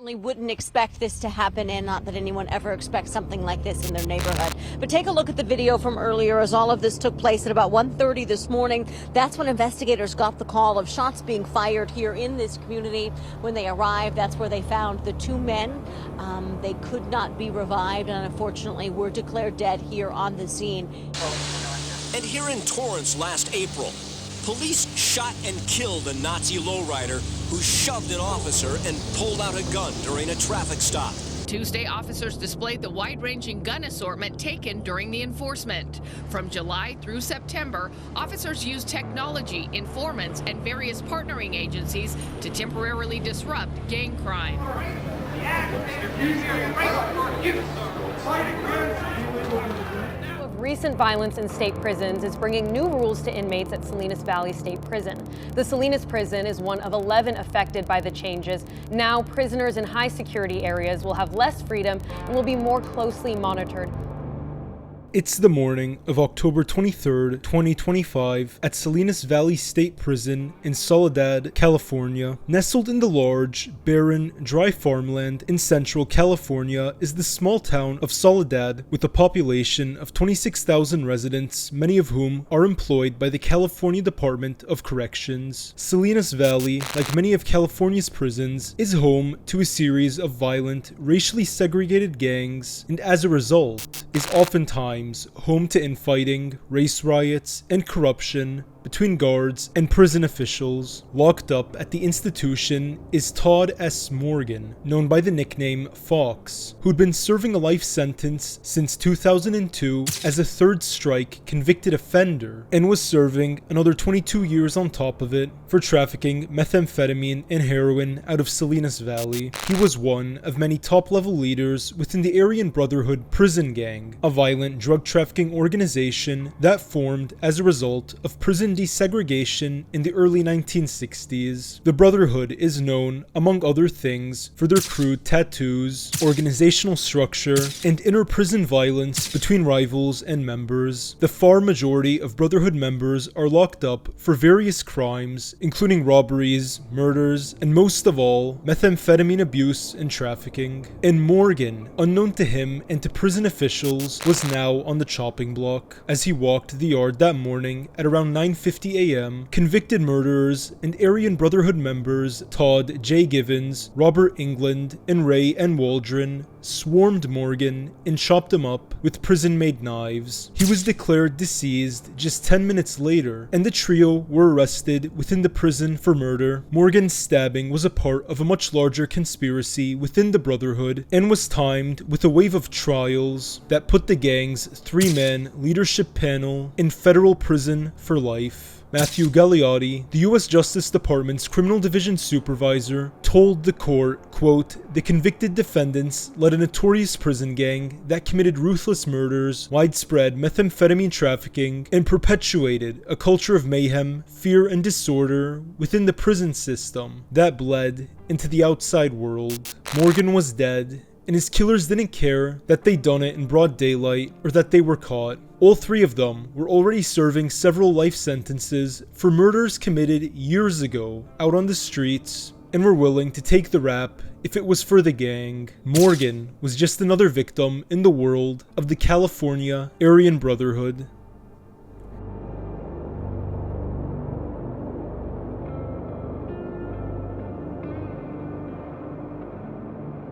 certainly wouldn't expect this to happen, and not that anyone ever expects something like this in their neighborhood. But take a look at the video from earlier as all of this took place at about 1:30 this morning. That's when investigators got the call of shots being fired here in this community. When they arrived, that's where they found the two men. They could not be revived and unfortunately were declared dead here on the scene. And here in Torrance last April, police shot and killed a Nazi lowrider who shoved an officer and pulled out a gun during a traffic stop. Tuesday, officers displayed the wide-ranging gun assortment taken during the enforcement. From July through September, officers used technology, informants, and various partnering agencies to temporarily disrupt gang crime. Recent violence in state prisons is bringing new rules to inmates at Salinas Valley State Prison. The Salinas prison is one of 11 affected by the changes. Now, prisoners in high security areas will have less freedom and will be more closely monitored. It's the morning of October 23rd, 2025 at Salinas Valley State Prison in Soledad, California. Nestled in the large, barren, dry farmland in central California is the small town of Soledad with a population of 26,000 residents, many of whom are employed by the California Department of Corrections. Salinas Valley, like many of California's prisons, is home to a series of violent, racially segregated gangs, and as a result, is oftentimes home to infighting, race riots, and corruption between guards and prison officials. Locked up at the institution is Todd S. Morgan, known by the nickname Fox, who'd been serving a life sentence since 2002 as a third strike convicted offender and was serving another 22 years on top of it for trafficking methamphetamine and heroin out of Salinas Valley. He was one of many top-level leaders within the Aryan Brotherhood prison gang, a violent drug trafficking organization that formed as a result of prison desegregation in the early 1960s. The Brotherhood is known, among other things, for their crude tattoos, organizational structure, and inter-prison violence between rivals and members. The far majority of Brotherhood members are locked up for various crimes, including robberies, murders, and most of all, methamphetamine abuse and trafficking. And Morgan, unknown to him and to prison officials, was now on the chopping block. As he walked the yard that morning at around 9:50 a.m., convicted murderers and Aryan Brotherhood members Todd J. Givens, Robert England, and Ray N. Waldron swarmed Morgan and chopped him up with prison-made knives. He was declared deceased just 10 minutes later, and the trio were arrested within the prison for murder. Morgan's stabbing was a part of a much larger conspiracy within the Brotherhood and was timed with a wave of trials that put the gang's three-man leadership panel in federal prison for life. Matthew Gagliotti, the U.S. Justice Department's Criminal Division supervisor, told the court, quote, "The convicted defendants led a notorious prison gang that committed ruthless murders, widespread methamphetamine trafficking, and perpetuated a culture of mayhem, fear, and disorder within the prison system that bled into the outside world." Morgan was dead, and his killers didn't care that they'd done it in broad daylight or that they were caught. All three of them were already serving several life sentences for murders committed years ago out on the streets and were willing to take the rap if it was for the gang. Morgan was just another victim in the world of the California Aryan Brotherhood.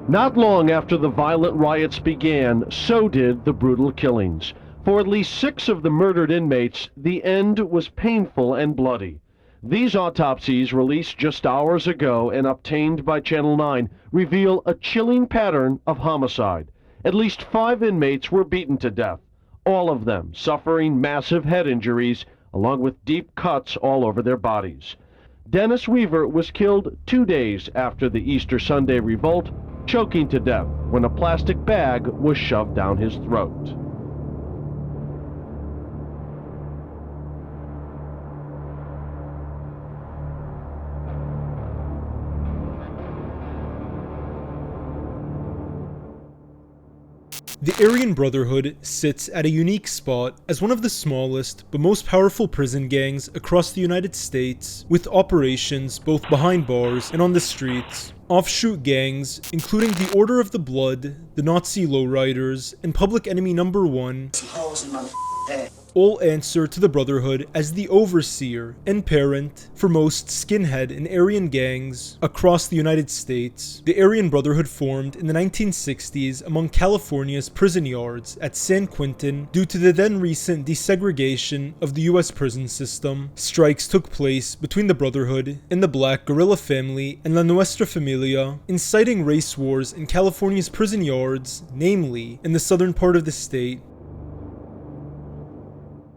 Not long after the violent riots began, so did the brutal killings. For at least 6 of the murdered inmates, the end was painful and bloody. These autopsies, released just hours ago and obtained by Channel 9, reveal a chilling pattern of homicide. At least 5 inmates were beaten to death, all of them suffering massive head injuries, along with deep cuts all over their bodies. Dennis Weaver was killed 2 days after the Easter Sunday revolt, choking to death when a plastic bag was shoved down his throat. The Aryan Brotherhood sits at a unique spot as one of the smallest but most powerful prison gangs across the United States, with operations both behind bars and on the streets. Offshoot gangs, including the Order of the Blood, the Nazi Lowriders, and Public Enemy Number 1, all answer to the Brotherhood as the overseer and parent for most skinhead and Aryan gangs across the United States. The Aryan Brotherhood formed in the 1960s among California's prison yards at San Quentin due to the then recent desegregation of the US prison system. Strikes took place between the Brotherhood and the Black Guerrilla Family and La Nuestra Familia, inciting race wars in California's prison yards, namely in the southern part of the state.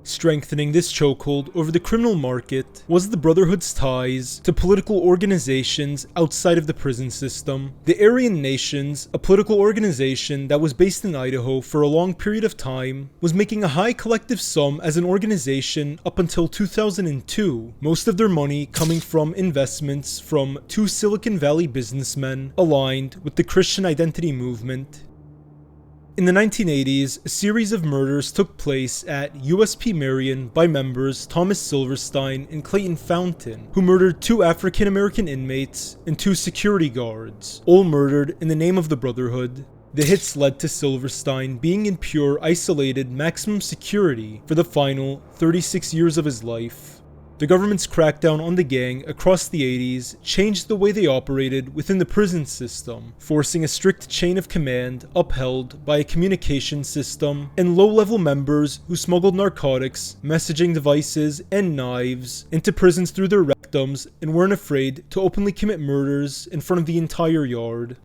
Strengthening this chokehold over the criminal market was the Brotherhood's ties to political organizations outside of the prison system. The Aryan Nations, a political organization that was based in Idaho for a long period of time, was making a high collective sum as an organization up until 2002, most of their money coming from investments from two Silicon Valley businessmen aligned with the Christian identity movement. In the 1980s, a series of murders took place at USP Marion by members Thomas Silverstein and Clayton Fountain, who murdered two African American inmates and two security guards, all murdered in the name of the Brotherhood. The hits led to Silverstein being in pure, isolated, maximum security for the final 36 years of his life. The government's crackdown on the gang across the 80s changed the way they operated within the prison system, forcing a strict chain of command upheld by a communication system and low-level members who smuggled narcotics, messaging devices, and knives into prisons through their rectums and weren't afraid to openly commit murders in front of the entire yard.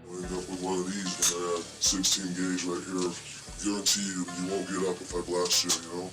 I'll end up with one of these when I had 16 gauge right here. Guarantee you won't get up if I blast you, you know?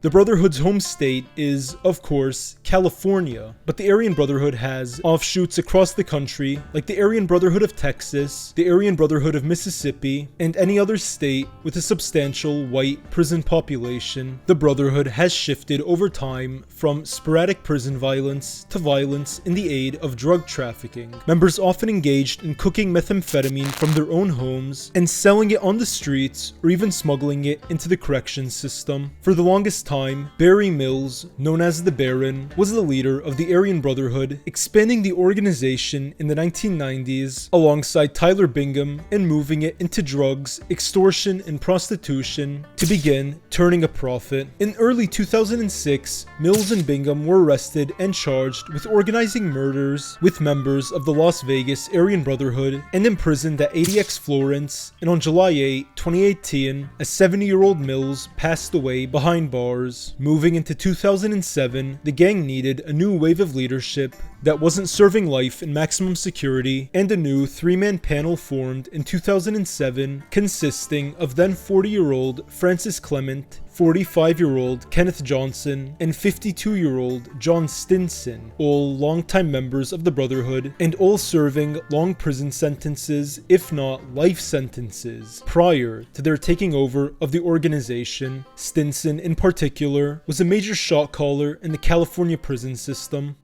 The Brotherhood's home state is, of course, California, but the Aryan Brotherhood has offshoots across the country, like the Aryan Brotherhood of Texas, the Aryan Brotherhood of Mississippi, and any other state with a substantial white prison population. The Brotherhood has shifted over time from sporadic prison violence to violence in the aid of drug trafficking. Members often engaged in cooking methamphetamine from their own homes and selling it on the streets or even smuggling it into the corrections system. For the longest time, Barry Mills, known as the Baron, was the leader of the Aryan Brotherhood, expanding the organization in the 1990s alongside Tyler Bingham and moving it into drugs, extortion, and prostitution to begin turning a profit. In early 2006, Mills and Bingham were arrested and charged with organizing murders with members of the Las Vegas Aryan Brotherhood and imprisoned at ADX Florence, and on July 8, 2018, a 70-year-old Mills passed away behind bars. Moving into 2007, the gang needed a new wave of leadership that wasn't serving life in maximum security, and a new three-man panel formed in 2007 consisting of then 40-year-old Francis Clement, 45-year-old Kenneth Johnson, and 52-year-old John Stinson, all longtime members of the Brotherhood, and all serving long prison sentences, if not life sentences, prior to their taking over of the organization. Stinson, in particular, was a major shot caller in the California prison system.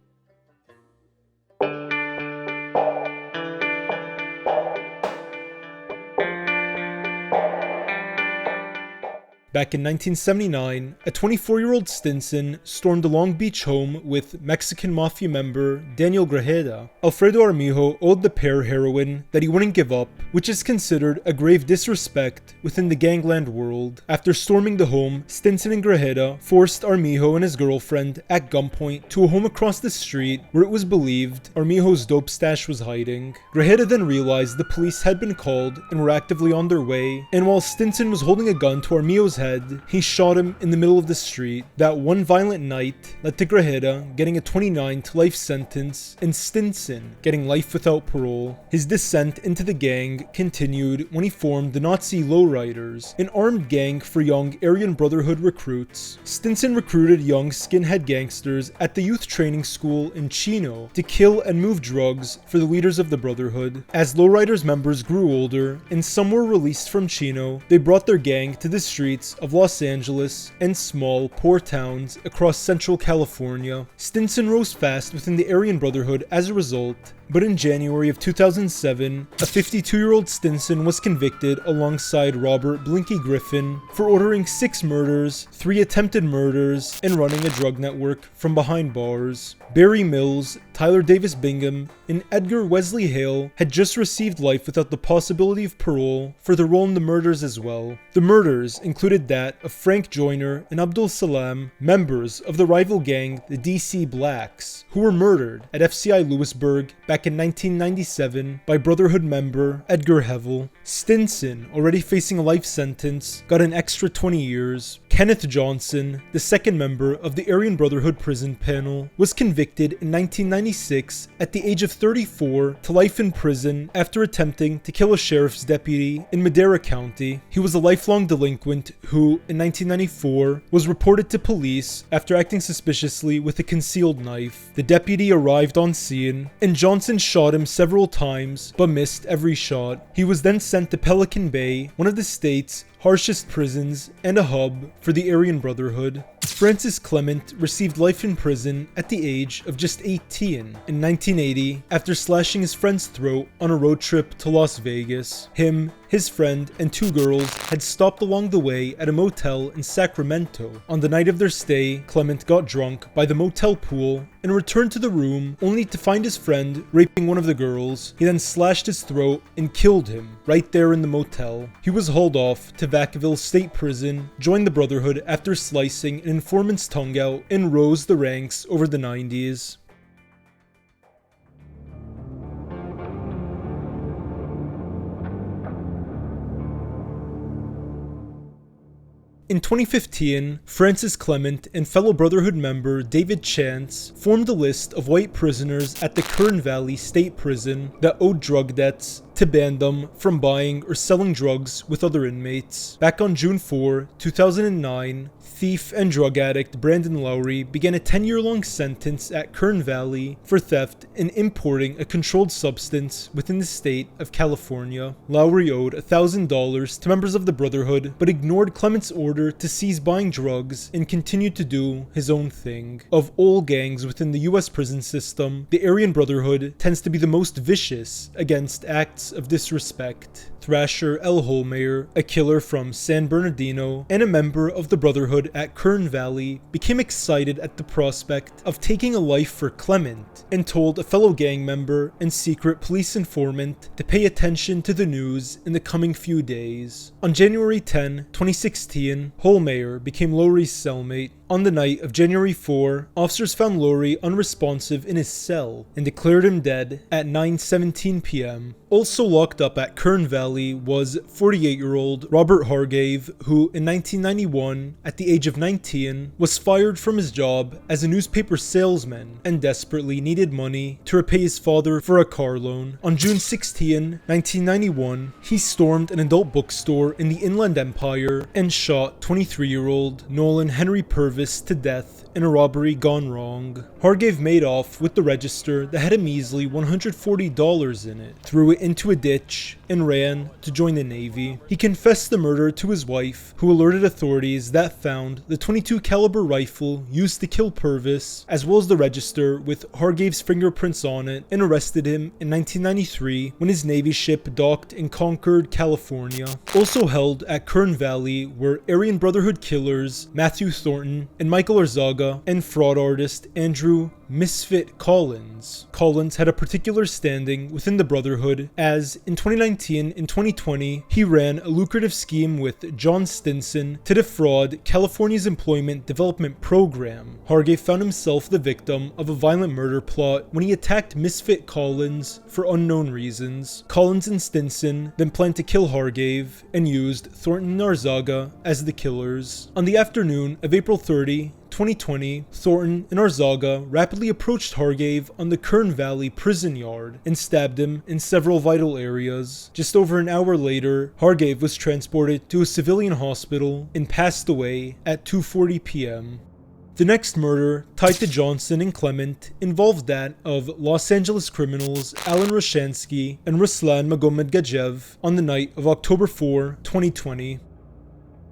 Back in 1979, a 24-year-old Stinson stormed a Long Beach home with Mexican mafia member Daniel Grajeda. Alfredo Armijo owed the pair heroin that he wouldn't give up, which is considered a grave disrespect within the gangland world. After storming the home, Stinson and Grajeda forced Armijo and his girlfriend at gunpoint to a home across the street where it was believed Armijo's dope stash was hiding. Grajeda then realized the police had been called and were actively on their way, and while Stinson was holding a gun to Armijo's head, he shot him in the middle of the street. That one violent night led to Grajeda getting a 29 to life sentence and Stinson getting life without parole. His descent into the gang continued when he formed the Nazi Lowriders, an armed gang for young Aryan Brotherhood recruits. Stinson recruited young skinhead gangsters at the youth training school in Chino to kill and move drugs for the leaders of the Brotherhood. As Lowriders members grew older and some were released from Chino, they brought their gang to the streets of Los Angeles and small, poor towns across central California. Stinson rose fast within the Aryan Brotherhood as a result, but in January of 2007, a 52-year-old Stinson was convicted alongside Robert Blinky Griffin for ordering 6 murders, 3 attempted murders, and running a drug network from behind bars. Barry Mills, Tyler Davis Bingham, and Edgar Wesley Hale had just received life without the possibility of parole for their role in the murders as well. The murders included that of Frank Joyner and Abdul Salam, members of the rival gang the DC Blacks, who were murdered at FCI Lewisburg back in 1997 by Brotherhood member Edgar Hevell. Stinson, already facing a life sentence, got an extra 20 years. Kenneth Johnson, the second member of the Aryan Brotherhood prison panel, was convicted in 1996 at the age of 34 to life in prison after attempting to kill a sheriff's deputy in Madera County. He was a lifelong delinquent who, in 1994, was reported to police after acting suspiciously with a concealed knife. The deputy arrived on scene, and Johnson shot him several times but missed every shot. He was then sent to Pelican Bay, one of the state's harshest prisons and a hub for the Aryan Brotherhood. Francis Clement received life in prison at the age of just 18 in 1980 after slashing his friend's throat on a road trip to Las Vegas. Him, his friend, and 2 girls had stopped along the way at a motel in Sacramento. On the night of their stay, Clement got drunk by the motel pool and returned to the room only to find his friend raping one of the girls. He then slashed his throat and killed him right there in the motel. He was hauled off to Vacaville State Prison, joined the Brotherhood after slicing an informant's tongue out, and rose the ranks over the 90s. In 2015, Francis Clement and fellow Brotherhood member David Chance formed a list of white prisoners at the Kern Valley State Prison that owed drug debts to ban them from buying or selling drugs with other inmates. Back on June 4, 2009, thief and drug addict Brandon Lowry began a 10-year-long sentence at Kern Valley for theft and importing a controlled substance within the state of California. Lowry owed $1,000 to members of the Brotherhood, but ignored Clement's order to cease buying drugs and continued to do his own thing. Of all gangs within the US prison system, the Aryan Brotherhood tends to be the most vicious against acts of disrespect. Thrasher L. Holmeyer, a killer from San Bernardino and a member of the Brotherhood at Kern Valley, became excited at the prospect of taking a life for Clement and told a fellow gang member and secret police informant to pay attention to the news in the coming few days. On January 10, 2016, Holmeyer became Lowry's cellmate. On the night of January 4, officers found Lowry unresponsive in his cell and declared him dead at 9:17 p.m. Also locked up at Kern Valley was 48-year-old Robert Hargave, who in 1991, at the age of 19, was fired from his job as a newspaper salesman and desperately needed money to repay his father for a car loan. On June 16, 1991, he stormed an adult bookstore in the Inland Empire and shot 23-year-old Nolan Henry Purvis to death in a robbery gone wrong. Hargave made off with the register that had a measly $140 in it, threw it into a ditch, and ran to join the Navy. He confessed the murder to his wife, who alerted authorities that found the .22 caliber rifle used to kill Purvis, as well as the register with Hargave's fingerprints on it, and arrested him in 1993 when his Navy ship docked in Concord, California. Also held at Kern Valley were Aryan Brotherhood killers Matthew Thornton and Michael Arzaga, and fraud artist Andrew Misfit Collins. Collins had a particular standing within the Brotherhood as, in 2019 and 2020, he ran a lucrative scheme with John Stinson to defraud California's Employment Development Program. Hargave found himself the victim of a violent murder plot when he attacked Misfit Collins for unknown reasons. Collins and Stinson then planned to kill Hargave and used Thornton and Arzaga as the killers. On the afternoon of April 30, 2020, Thornton and Arzaga rapidly approached Hargave on the Kern Valley prison yard and stabbed him in several vital areas. Just over an hour later, Hargave was transported to a civilian hospital and passed away at 2:40 p.m. The next murder, tied to Johnson and Clement, involved that of Los Angeles criminals Alan Roshansky and Ruslan Magomed Gajev on the night of October 4, 2020.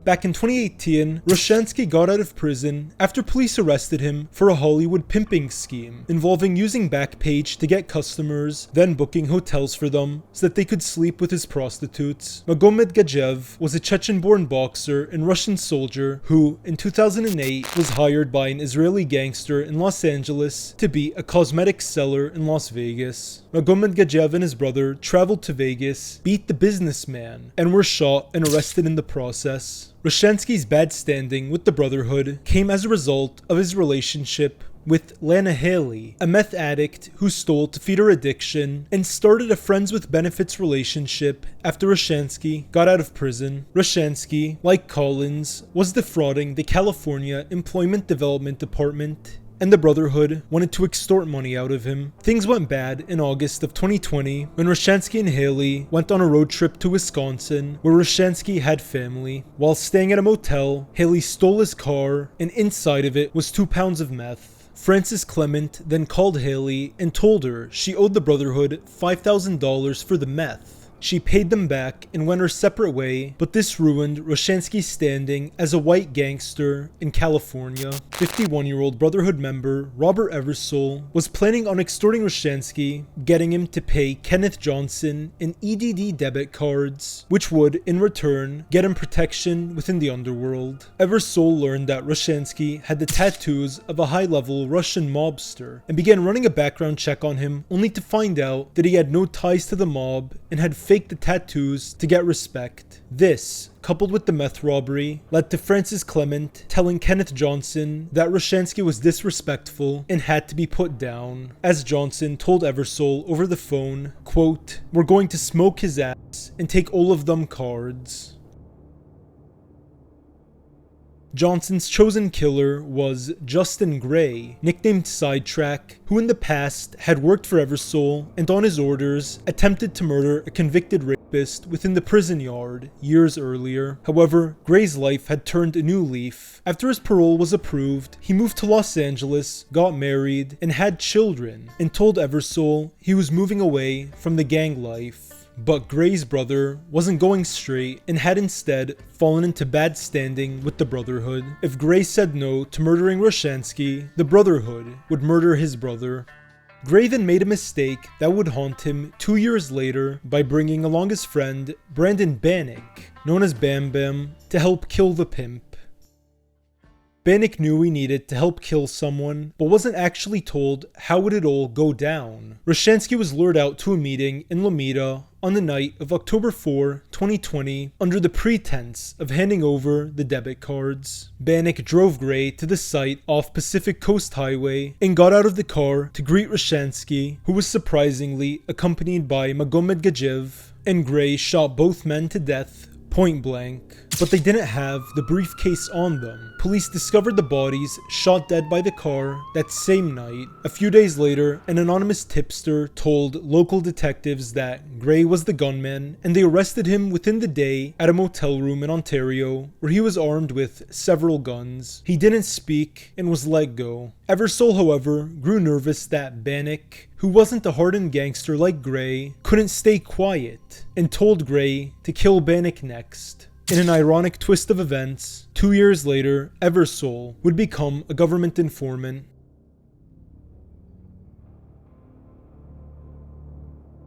Back in 2018, Roshansky got out of prison after police arrested him for a Hollywood pimping scheme involving using Backpage to get customers, then booking hotels for them so that they could sleep with his prostitutes. Magomed Gajev was a Chechen-born boxer and Russian soldier who, in 2008, was hired by an Israeli gangster in Los Angeles to be a cosmetics seller in Las Vegas. Magomed Gajev and his brother traveled to Vegas, beat the businessman, and were shot and arrested in the process. Roshansky's bad standing with the Brotherhood came as a result of his relationship with Lana Haley, a meth addict who stole to feed her addiction and started a friends with benefits relationship after Roshansky got out of prison. Roshansky, like Collins, was defrauding the California Employment Development Department, and the Brotherhood wanted to extort money out of him. Things went bad in August of 2020 when Roshansky and Haley went on a road trip to Wisconsin where Roshansky had family. While staying at a motel, Haley stole his car and inside of it was 2 pounds of meth. Frances Clement then called Haley and told her she owed the Brotherhood $5,000 for the meth. She paid them back and went her separate way, but this ruined Roshansky's standing as a white gangster in California. 51-year-old Brotherhood member Robert Eversole was planning on extorting Roshansky, getting him to pay Kenneth Johnson in EDD debit cards, which would, in return, get him protection within the underworld. Eversole learned that Roshansky had the tattoos of a high-level Russian mobster and began running a background check on him, only to find out that he had no ties to the mob and had faked the tattoos to get respect. This, coupled with the meth robbery, led to Frances Clement telling Kenneth Johnson that Roshansky was disrespectful and had to be put down. As Johnson told Eversole over the phone, quote, "We're going to smoke his ass and take all of them cards." Johnson's chosen killer was Justin Gray, nicknamed Sidetrack, who in the past had worked for Eversole and on his orders attempted to murder a convicted rapist within the prison yard years earlier. However, Gray's life had turned a new leaf. After his parole was approved, he moved to Los Angeles, got married, and had children, and told Eversole he was moving away from the gang life. But Gray's brother wasn't going straight and had instead fallen into bad standing with the Brotherhood. If Gray said no to murdering Roshansky, the Brotherhood would murder his brother. Gray then made a mistake that would haunt him 2 years later by bringing along his friend Brandon Bannock, known as Bam Bam, to help kill the pimp. Bannock knew he needed to help kill someone, but wasn't actually told how it would all go down. Roshansky was lured out to a meeting in Lomita on the night of October 4, 2020, under the pretense of handing over the debit cards. Bannock drove Gray to the site off Pacific Coast Highway and got out of the car to greet Roshansky, who was surprisingly accompanied by Magomed Gajev, and Gray shot both men to death point blank. But they didn't have the briefcase on them. Police discovered the bodies shot dead by the car that same night. A few days later, an anonymous tipster told local detectives that Gray was the gunman, and they arrested him within the day at a motel room in Ontario, where he was armed with several guns. He didn't speak and was let go. Eversole, however, grew nervous that Bannock, who wasn't a hardened gangster like Gray, couldn't stay quiet, and told Gray to kill Bannock next. In an ironic twist of events, 2 years later, Eversole would become a government informant.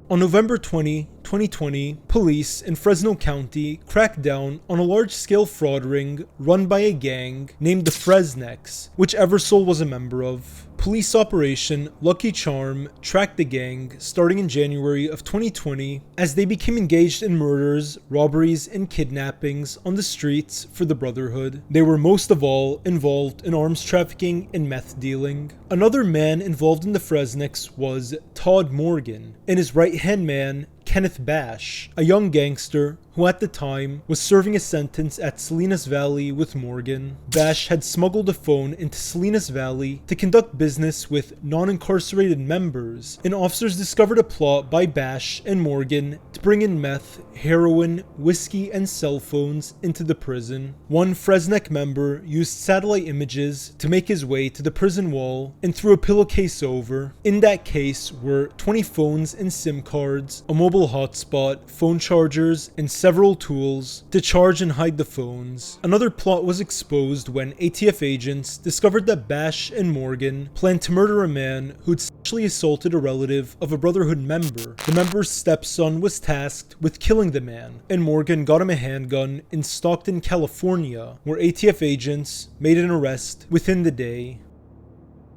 On November 20, 2020, police in Fresno County cracked down on a large-scale fraud ring run by a gang named the Fresnecs, which Eversole was a member of. Police Operation Lucky Charm tracked the gang starting in January of 2020 as they became engaged in murders, robberies, and kidnappings on the streets for the Brotherhood. They were most of all involved in arms trafficking and meth dealing. Another man involved in the Fresnecs was Todd Morgan and his right-hand man, Kenneth Bash, a young gangster who at the time was serving a sentence at Salinas Valley with Morgan. Bash had smuggled a phone into Salinas Valley to conduct business with non-incarcerated members, and officers discovered a plot by Bash and Morgan to bring in meth, heroin, whiskey, and cell phones into the prison. One Fresnec member used satellite images to make his way to the prison wall and threw a pillowcase over. In that case were 20 phones and SIM cards, a mobile hotspot, phone chargers, and several tools to charge and hide the phones. Another plot was exposed when ATF agents discovered that Bash and Morgan planned to murder a man who'd sexually assaulted a relative of a Brotherhood member. The member's stepson was tasked with killing the man, and Morgan got him a handgun in Stockton, California, where ATF agents made an arrest within the day.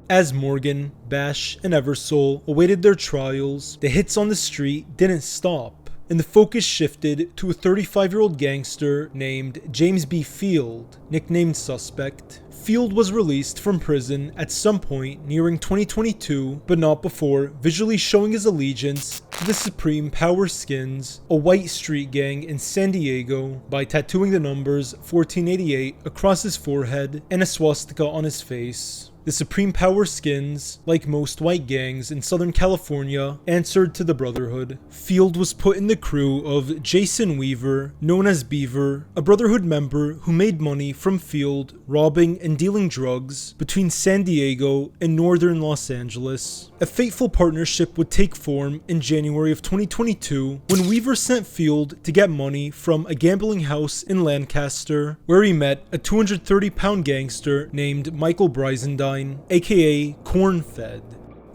As Morgan, Bash, and Eversole awaited their trials, the hits on the street didn't stop, and the focus shifted to a 35-year-old gangster named James B. Field, nicknamed Suspect. Field was released from prison at some point nearing 2022, but not before visually showing his allegiance to the Supreme Power Skins, a white street gang in San Diego, by tattooing the numbers 1488 across his forehead and a swastika on his face. The Supreme Power Skins, like most white gangs in Southern California, answered to the Brotherhood. Field was put in the crew of Jason Weaver, known as Beaver, a Brotherhood member who made money from Field robbing and dealing drugs between San Diego and northern Los Angeles. A fateful partnership would take form in January of 2022 when Weaver sent Field to get money from a gambling house in Lancaster, where he met a 230-pound gangster named Michael Brizendine, aka Corn-Fed.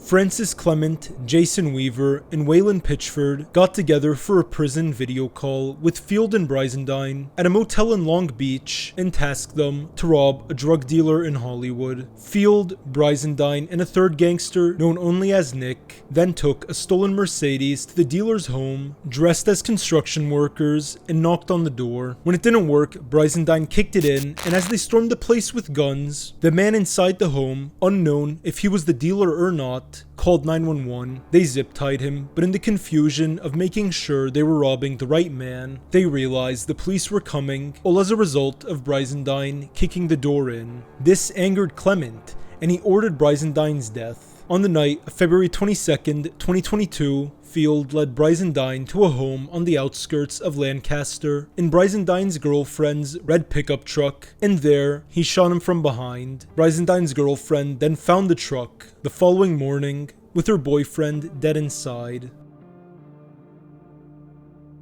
Francis Clement, Jason Weaver, and Waylon Pitchford got together for a prison video call with Field and Brizendine at a motel in Long Beach and tasked them to rob a drug dealer in Hollywood. Field, Brizendine, and a third gangster known only as Nick then took a stolen Mercedes to the dealer's home, dressed as construction workers, and knocked on the door. When it didn't work, Brizendine kicked it in, and as they stormed the place with guns, the man inside the home, unknown if he was the dealer or not, called 911. They zip-tied him, but in the confusion of making sure they were robbing the right man, they realized the police were coming, all as a result of Brizendine kicking the door in. This angered Clement, and he ordered Brizendine's death. On the night of February 22nd, 2022, Field led Brizendine to a home on the outskirts of Lancaster in Brizendine's girlfriend's red pickup truck, and there he shot him from behind. Brizendine's girlfriend then found the truck the following morning with her boyfriend dead inside.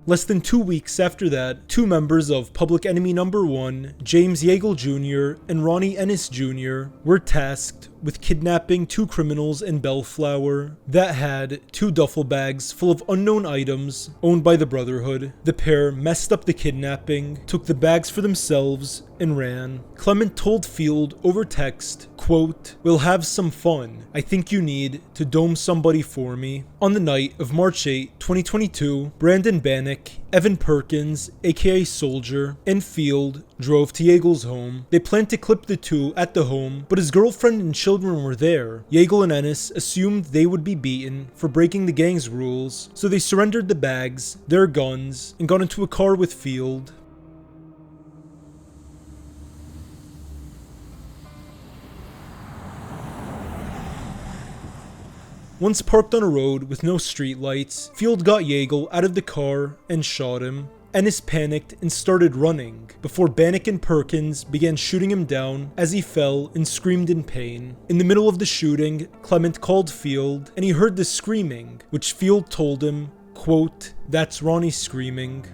Less than 2 weeks after that, two members of Public Enemy No. 1, James Yeagle Jr. and Ronnie Ennis Jr., were tasked with kidnapping two criminals in Bellflower that had two duffel bags full of unknown items owned by the Brotherhood. The pair messed up the kidnapping, took the bags for themselves, and ran. Clement told Field over text, quote, "We'll have some fun. I think you need to dome somebody for me." On the night of March 8, 2022, Brandon Bannock, Evan Perkins, aka Soldier, and Field drove to Yeagle's home. They planned to clip the two at the home, but his girlfriend and children were there. Yeagle and Ennis assumed they would be beaten for breaking the gang's rules, so they surrendered the bags, their guns, and got into a car with Field. Once parked on a road with no streetlights, Field got Yeagle out of the car and shot him. Ennis panicked and started running, before Bannock and Perkins began shooting him down as he fell and screamed in pain. In the middle of the shooting, Clement called Field, and he heard the screaming, which Field told him, quote, "That's Ronnie screaming."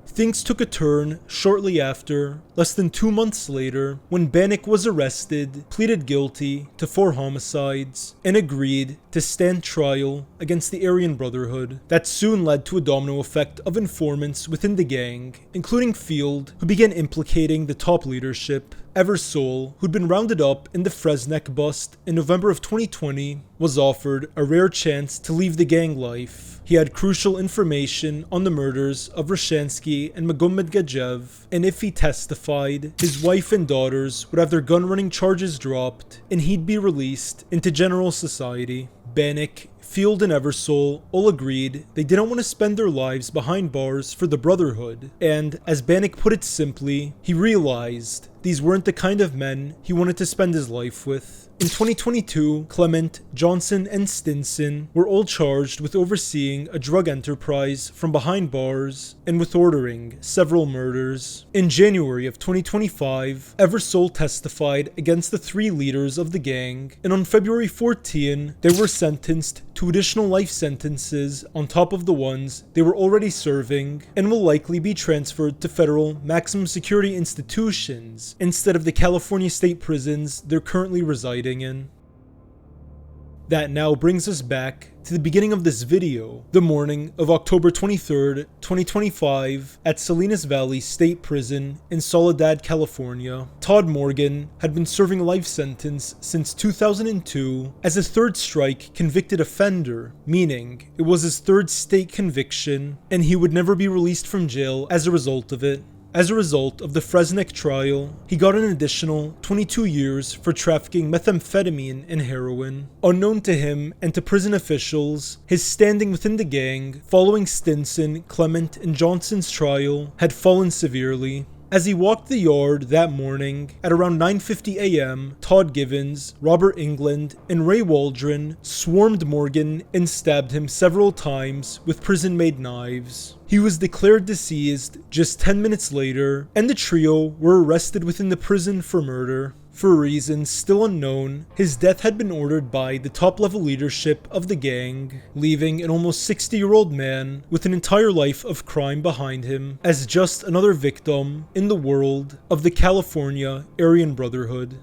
Things took a turn shortly after, less than 2 months later, when Bannock was arrested, pleaded guilty to 4 homicides, and agreed to stand trial against the Aryan Brotherhood. That soon led to a domino effect of informants within the gang, including Field, who began implicating the top leadership. Eversole, who'd been rounded up in the Fresneck bust in November of 2020, was offered a rare chance to leave the gang life. He had crucial information on the murders of Rashansky and Magomed Gajev, and if he testified, his wife and daughters would have their gun-running charges dropped, and he'd be released into general society. Bannock, Field, and Eversole all agreed they didn't want to spend their lives behind bars for the Brotherhood, and as Bannock put it simply, he realized these weren't the kind of men he wanted to spend his life with. In 2022, Clement, Johnson, and Stinson were all charged with overseeing a drug enterprise from behind bars and with ordering several murders. In January of 2025, Eversole testified against the 3 leaders of the gang, and on February 14, they were sentenced 2 additional life sentences on top of the ones they were already serving, and will likely be transferred to federal maximum security institutions instead of the California state prisons they're currently residing in. That now brings us back to the beginning of this video, the morning of October 23rd, 2025, at Salinas Valley State Prison in Soledad, California. Todd Morgan had been serving a life sentence since 2002 as a third strike convicted offender, meaning it was his third state conviction, and he would never be released from jail as a result of it. As a result of the Fresnick trial, he got an additional 22 years for trafficking methamphetamine and heroin. Unknown to him and to prison officials, his standing within the gang following Stinson, Clement, and Johnson's trial had fallen severely. As he walked the yard that morning, at around 9:50 a.m., Todd Givens, Robert England, and Ray Waldron swarmed Morgan and stabbed him several times with prison-made knives. He was declared deceased just 10 minutes later, and the trio were arrested within the prison for murder. For reasons still unknown, his death had been ordered by the top-level leadership of the gang, leaving an almost 60-year-old man with an entire life of crime behind him as just another victim in the world of the California Aryan Brotherhood.